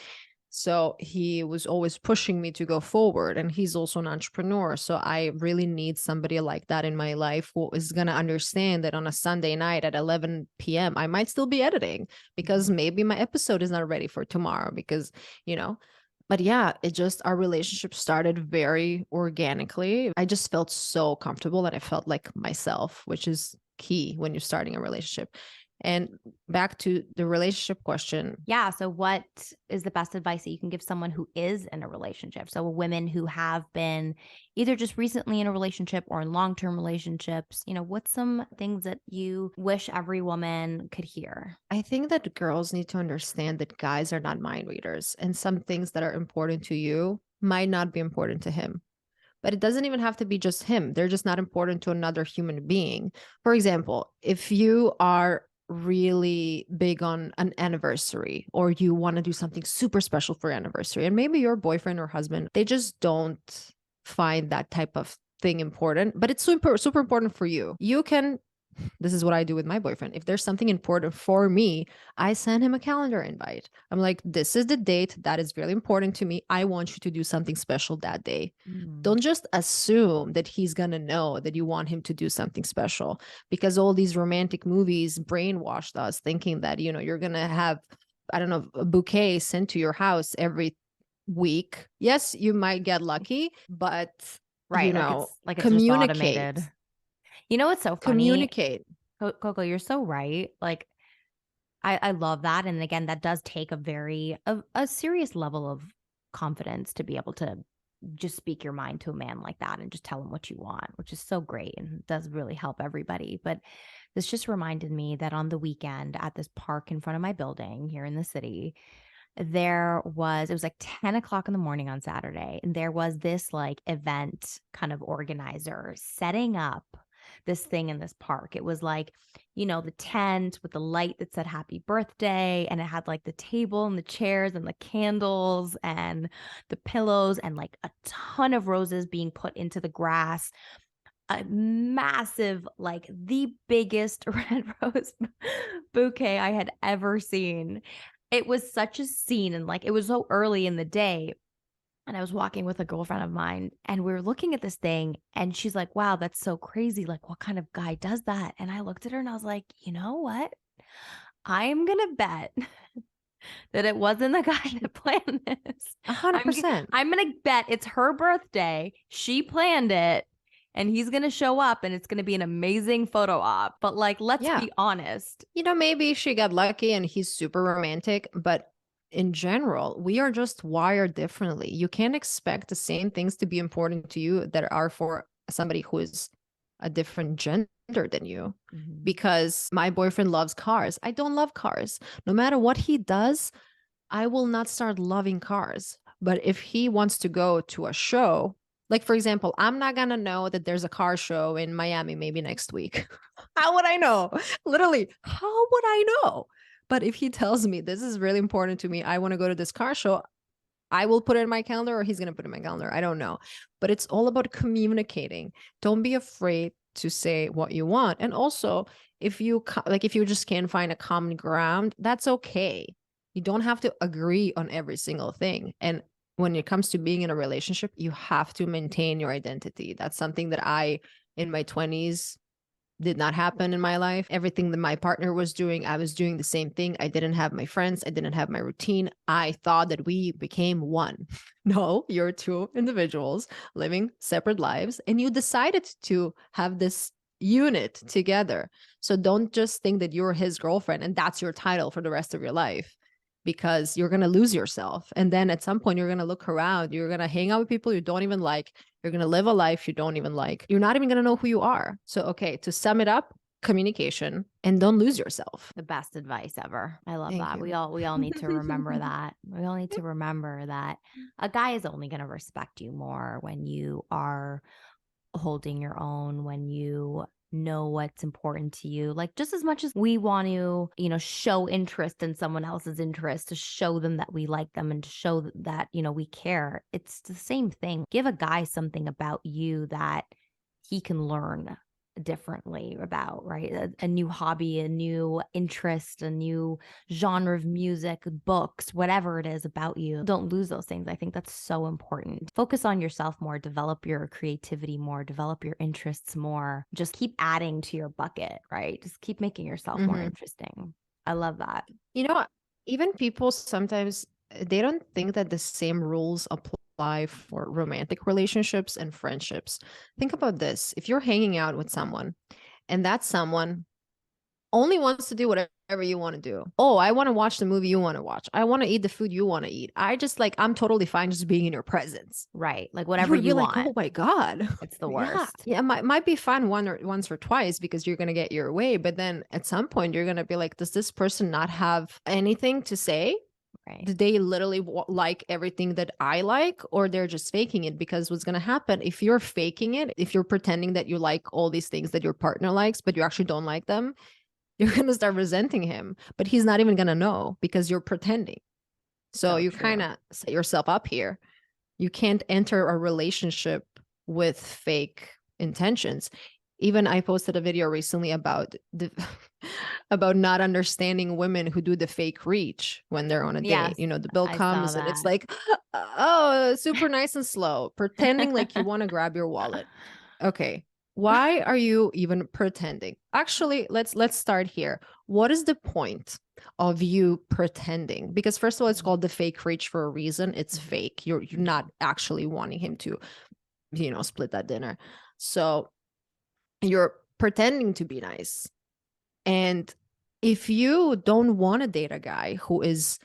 So he was always pushing me to go forward. And he's also an entrepreneur. So I really need somebody like that in my life who is going to understand that on a Sunday night at 11 p.m., I might still be editing because maybe my episode is not ready for tomorrow because, but yeah, our relationship started very organically. I just felt so comfortable that I felt like myself, which is key when you're starting a relationship. And back to the relationship question. Yeah. So what is the best advice that you can give someone who is in a relationship? So women who have been either just recently in a relationship or in long-term relationships, what's some things that you wish every woman could hear? I think that girls need to understand that guys are not mind readers and some things that are important to you might not be important to him. But it doesn't even have to be just him. They're just not important to another human being. For example, if you are really big on an anniversary or you want to do something super special for your anniversary and maybe your boyfriend or husband, they just don't find that type of thing important, but it's super, super important for you. You can this is what I do with my boyfriend. If there's something important for me, I send him a calendar invite. I'm like, this is the date that is really important to me. I want you to do something special that day. Don't just assume that he's going to know that you want him to do something special, because all these romantic movies brainwashed us thinking that, you know, you're going to have, I don't know, a bouquet sent to your house every week. Yes, you might get lucky, but Right. you Like know, it's like it's just communicate. automated. You know what's so funny? Communicate. Coco, you're so right. Like I love that. And again, that does take a serious level of confidence to be able to just speak your mind to a man like that and just tell him what you want, which is so great and does really help everybody. But this just reminded me that on the weekend at this park in front of my building here in the city, it was like 10 o'clock in the morning on Saturday, and there was this like event kind of organizer setting up this thing in this park. It was like, you know, the tent with the light that said happy birthday, and it had like the table and the chairs and the candles and the pillows and like a ton of roses being put into the grass. A massive, like the biggest red rose bouquet I had ever seen. It was such a scene, and like it was so early in the day. And I was walking with a girlfriend of mine, and we were looking at this thing, and she's like, wow, that's so crazy. Like, what kind of guy does that? And I looked at her and I was like, you know what? I'm going to bet that it wasn't the guy that planned this. 100%. I'm going to bet it's her birthday. She planned it, and he's going to show up, and it's going to be an amazing photo op. But like, let's be honest. You know, maybe she got lucky and he's super romantic, but in general, we are just wired differently. You can't expect the same things to be important to you that are for somebody who is a different gender than you. Because my boyfriend loves cars. I don't love cars. No matter what he does, I will not start loving cars. But if he wants to go to a show, like for example, I'm not going to know that there's a car show in Miami maybe next week. How would I know? Literally, how would I know? But if he tells me this is really important to me, I want to go to this car show, I will put it in my calendar, or he's going to put it in my calendar. I don't know. But it's all about communicating. Don't be afraid to say what you want. And also, if you just can't find a common ground, that's okay. You don't have to agree on every single thing. And when it comes to being in a relationship, you have to maintain your identity. That's something that I, in my 20s, did not happen in my life. Everything that my partner was doing, I was doing the same thing. I didn't have my friends. I didn't have my routine. I thought that we became one. No, you're two individuals living separate lives, and you decided to have this unit together. So don't just think that you're his girlfriend and that's your title for the rest of your life, because you're going to lose yourself. And then at some point, you're going to look around, you're going to hang out with people you don't even like. You're going to live a life you don't even like. You're not even going to know who you are. So, okay, to sum it up, communication, and don't lose yourself. The best advice ever. I love Thank that. you. We all need to remember that. We all need to remember that a guy is only going to respect you more when you are holding your own, when you know what's important to you. Like just as much as we want to, you know, show interest in someone else's interest, to show them that we like them and to show that, you know, we care. It's the same thing. Give a guy something about you that he can learn differently about, right? A new hobby, a new interest, a new genre of music, books, whatever it is about you. Don't lose those things. I think that's so important. Focus on yourself more, develop your creativity more, develop your interests more. Just keep adding to your bucket, right? Just keep making yourself more interesting. I love that. You know, even people sometimes, they don't think that the same rules apply for romantic relationships and friendships. Think about this. If you're hanging out with someone and that someone only wants to do whatever you want to do. Oh, I want to watch the movie you want to watch. I want to eat the food you want to eat. I'm totally fine just being in your presence. Right. Like whatever you want. Like, oh my God. It's the worst. Yeah, might be fun once or twice because you're going to get your way. But then at some point you're going to be like, does this person not have anything to say? Right. Do they literally like everything that I like, or they're just faking it? Because what's going to happen if you're faking it, if you're pretending that you like all these things that your partner likes, but you actually don't like them, you're going to start resenting him, but he's not even going to know because you're pretending. So you kind of set yourself up here. You can't enter a relationship with fake intentions. Even I posted a video recently about the about not understanding women who do the fake reach when they're on a date. Yes, You know, the bill I saw comes and it's that. like, oh, super nice and slow, pretending like you want to grab your wallet. Okay. Why are you even pretending? Actually, let's start here. What is the point of you pretending? Because first of all, it's called the fake reach for a reason. It's fake. You're not actually wanting him to, split that dinner. So you're pretending to be nice. And if you don't want to date a guy who is,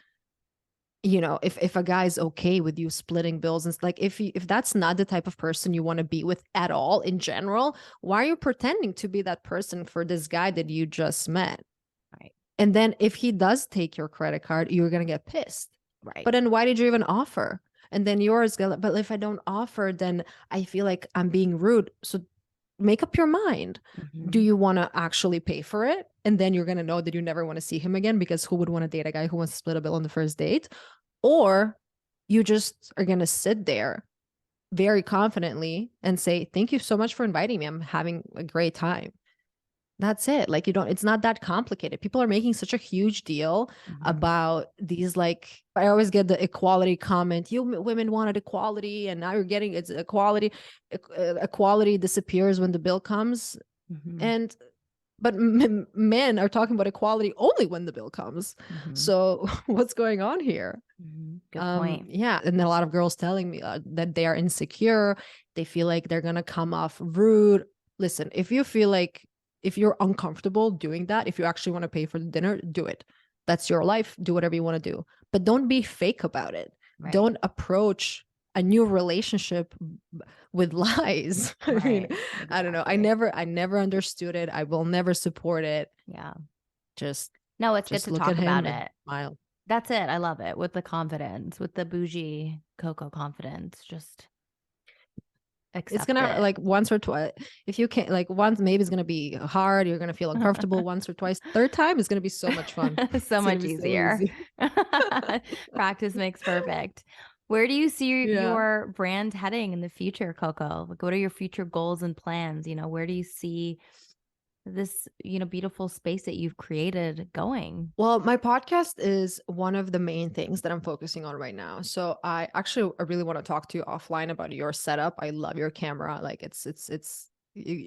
if a guy's okay with you splitting bills, and it's like, if that's not the type of person you want to be with at all in general, why are you pretending to be that person for this guy that you just met? Right. And then if he does take your credit card, you're going to get pissed. Right. But then why did you even offer? And then yours go, but if I don't offer, then I feel like I'm being rude. So make up your mind. Do you want to actually pay for it? And then you're going to know that you never want to see him again, because who would want to date a guy who wants to split a bill on the first date? Or you just are going to sit there very confidently and say, thank you so much for inviting me. I'm having a great time. That's it. Like, it's not that complicated. People are making such a huge deal about these, like, I always get the equality comment. You women wanted equality and now you're getting it's equality. Equality disappears when the bill comes. And but men are talking about equality only when the bill comes. So what's going on here? Good point. Yeah. And then a lot of girls telling me that they are insecure. They feel like they're going to come off rude. Listen, if you're uncomfortable doing that, if you actually want to pay for the dinner, do it. That's your life. Do whatever you want to do. But don't be fake about it. Right. Don't approach a new relationship with lies. I mean, I don't know. I never understood it. I will never support it. Yeah. Just No, it's good to look talk at him about and it. smile. That's it. I love it. With the confidence, with the bougie Coco confidence. Just it's gonna, like, once or twice. If you can't, like, once, maybe it's gonna be hard, you're gonna feel uncomfortable. Once or twice, third time is gonna be so much fun. So much easier. Practice makes perfect. Where do you see your brand heading in the future, Coco? Like, what are your future goals and plans? Where do you see this, beautiful space that you've created going? Well, my podcast is one of the main things that I'm focusing on right now. So I really want to talk to you offline about your setup. I love your camera. Like,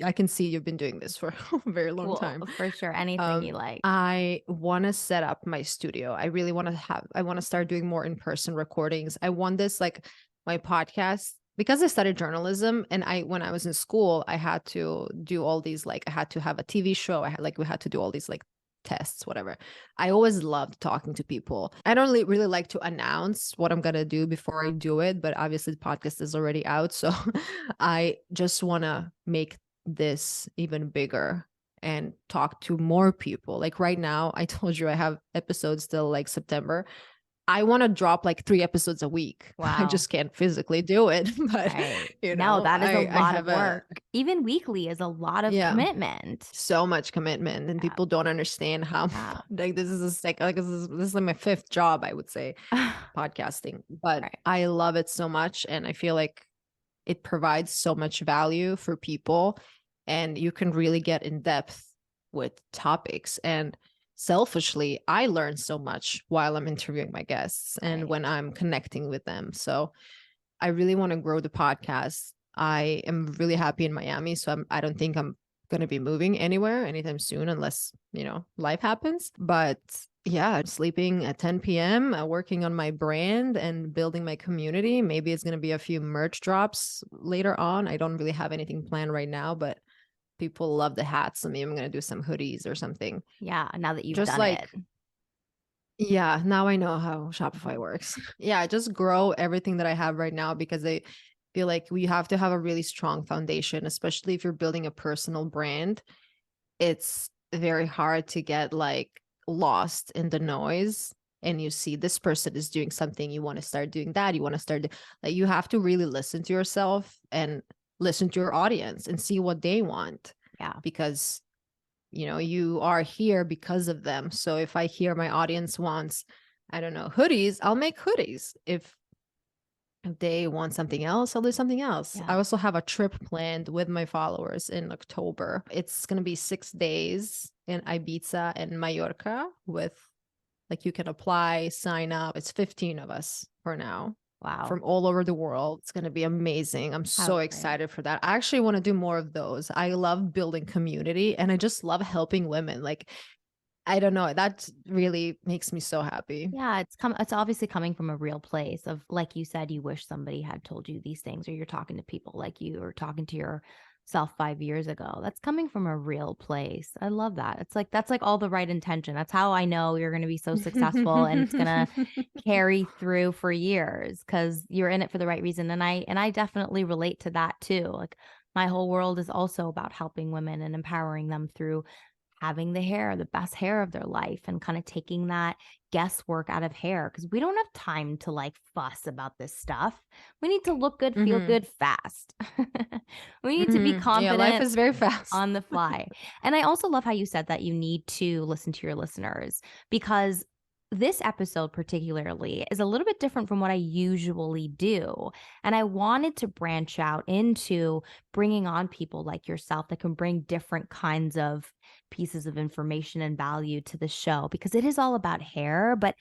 I can see you've been doing this for a very long time. For sure. Anything you like. I want to set up my studio. I really want to start doing more in-person recordings. I want this, like, my podcast, because I studied journalism, and when I was in school, I had to do all these, like, I had to have a TV show. We had to do all these, like, tests, whatever. I always loved talking to people. I don't really like to announce what I'm going to do before I do it, but obviously the podcast is already out. So I just want to make this even bigger and talk to more people. Like, right now, I told you I have episodes till, like, September. I want to drop, like, 3 episodes a week. Wow. I just can't physically do it. But no, that is a lot of work. Even weekly is a lot of commitment. So much commitment, and people don't understand how like, this is this is like my 5th job, I would say, podcasting. But I love it so much, and I feel like it provides so much value for people, and you can really get in depth with topics. And selfishly, I learn so much while I'm interviewing my guests and when I'm connecting with them. So I really want to grow the podcast. I am really happy in Miami, so I don't think I'm going to be moving anywhere anytime soon, unless, life happens. But yeah, sleeping at 10 p.m., working on my brand and building my community. Maybe it's going to be a few merch drops later on. I don't really have anything planned right now, but people love the hats. So maybe I'm going to do some hoodies or something. Yeah, now that you've done it. Yeah, now I know how Shopify works. Yeah, just grow everything that I have right now, because I feel like we have to have a really strong foundation, especially if you're building a personal brand. It's very hard to get, like, lost in the noise, and you see this person is doing something, you want to start doing that, you want to start, like, you have to really listen to yourself and listen to your audience and see what they want. Yeah. Because you are here because of them. So if I hear my audience wants, I don't know, hoodies, I'll make hoodies. If If they want something else, I'll do something else. Yeah. I also have a trip planned with my followers in October. It's going to be 6 days in Ibiza and Mallorca with, like, you can apply, sign up. It's 15 of us for now. Wow. From all over the world. It's going to be amazing. I'm so excited for that. I actually want to do more of those. I love building community and I just love helping women. Like, I don't know, that really makes me so happy. Yeah, it's obviously coming from a real place of, like you said, you wish somebody had told you these things, or you're talking to people like you were talking to yourself 5 years ago. That's coming from a real place. I love that. It's like, that's like all the right intention. That's how I know you're going to be so successful and it's going to carry through for years, because you're in it for the right reason. And I definitely relate to that too. Like, my whole world is also about helping women and empowering them through having the best hair of their life, and kind of taking that guesswork out of hair, because we don't have time to like fuss about this stuff. We need to look good, feel good fast. We need to be confident. Yeah, life is very fast on the fly. And I also love how you said that you need to listen to your listeners, because this episode particularly is a little bit different from what I usually do. And I wanted to branch out into bringing on people like yourself that can bring different kinds of pieces of information and value to the show, because it is all about hair. But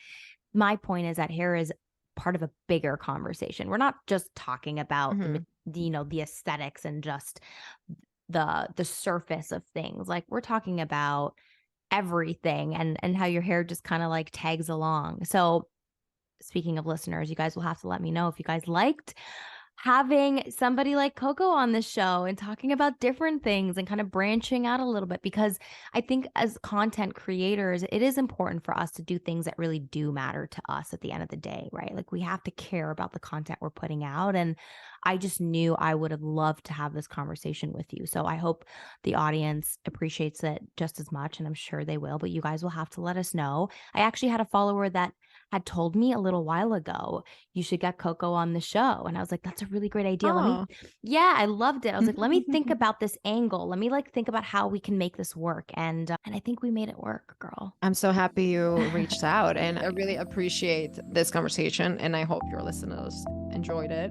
my point is that hair is part of a bigger conversation. We're not just talking about the aesthetics and just the surface of things. Like, we're talking about everything, and how your hair just kind of like tags along. So speaking of listeners, you guys will have to let me know if you guys liked having somebody like Koko on the show and talking about different things and kind of branching out a little bit, because I think as content creators, it is important for us to do things that really do matter to us at the end of the day, right? Like, we have to care about the content we're putting out. And I just knew I would have loved to have this conversation with you. So I hope the audience appreciates it just as much, and I'm sure they will, but you guys will have to let us know. I actually had a follower that had told me a little while ago, you should get Koko on the show. And I was like, that's a really great idea. I loved it. I was like, let me think about this angle. Let me like think about how we can make this work. And I think we made it work, girl. I'm so happy you reached out, and I really appreciate this conversation, and I hope your listeners enjoyed it.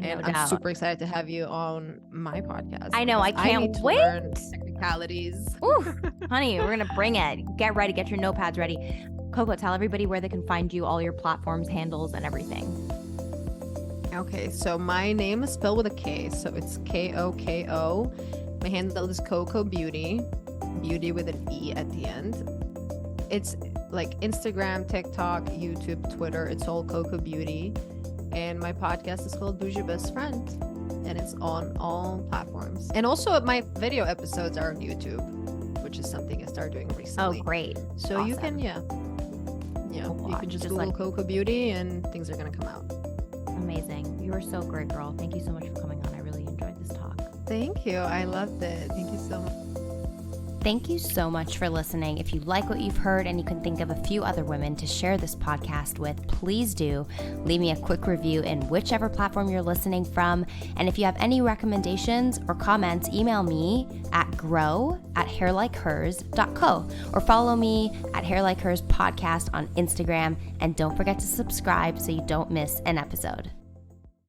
And I'm super excited to have you on my podcast. I know. I can't wait. Learn technicalities. Ooh, honey, we're going to bring it. Get ready. Get your notepads ready. Koko, tell everybody where they can find you, all your platforms, handles, and everything. Okay, so my name is spelled with a K, so it's Koko. My handle is Koko Beauty, beauty with an E at the end. It's like Instagram, TikTok, YouTube, Twitter. It's all Koko Beauty. And my podcast is called Bougie Best Friend, and it's on all platforms. And also my video episodes are on YouTube, which is something I started doing recently. Oh, great. So awesome. You can, you can just Google Koko Beauty and things are going to come out. Amazing. You are so great, girl. Thank you so much for coming on. I really enjoyed this talk. Thank you. I loved it. Thank you so much. Thank you so much for listening. If you like what you've heard and you can think of a few other women to share this podcast with, please do leave me a quick review in whichever platform you're listening from. And if you have any recommendations or comments, email me at grow@hairlikehers.co or follow me at hairlikehers podcast on Instagram. And don't forget to subscribe so you don't miss an episode.